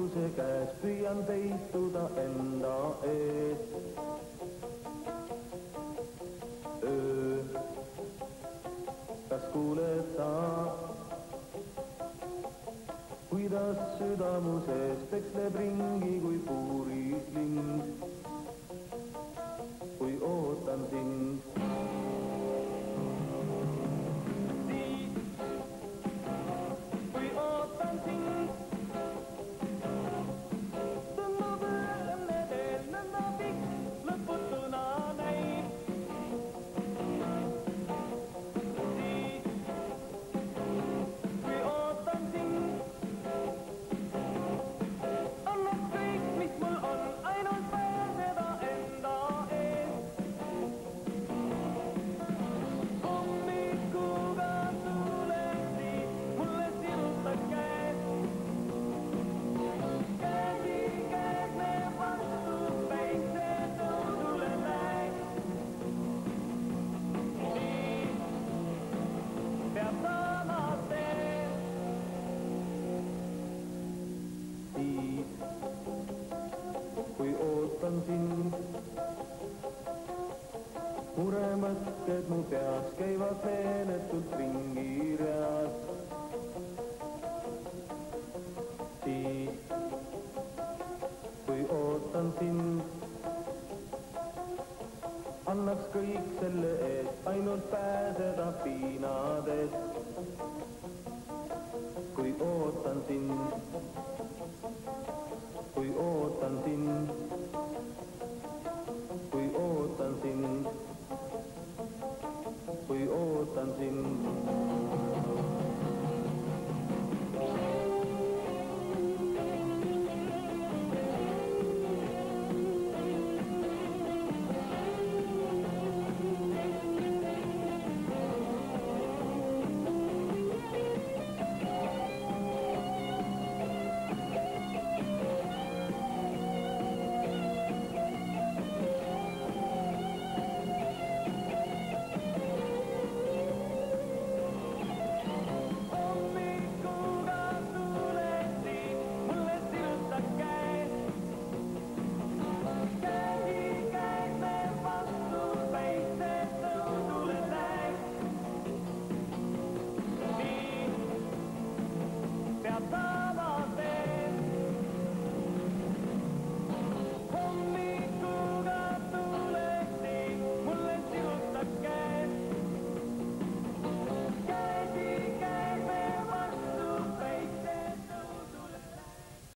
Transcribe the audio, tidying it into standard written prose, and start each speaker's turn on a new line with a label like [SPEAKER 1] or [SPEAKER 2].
[SPEAKER 1] südamuse käes püüan peituda enda ees. Öö, kas kuuled sa, kuidas südamuses peksleb ringi kui puuris lind, kui ootan sind. Kui ootan sind, muremõtted mu peas käivad meeletult ringi reas. Siis, kui ootan sind, annaks kõik selle eest ainult pääseda piinadest. Kui ootan sind,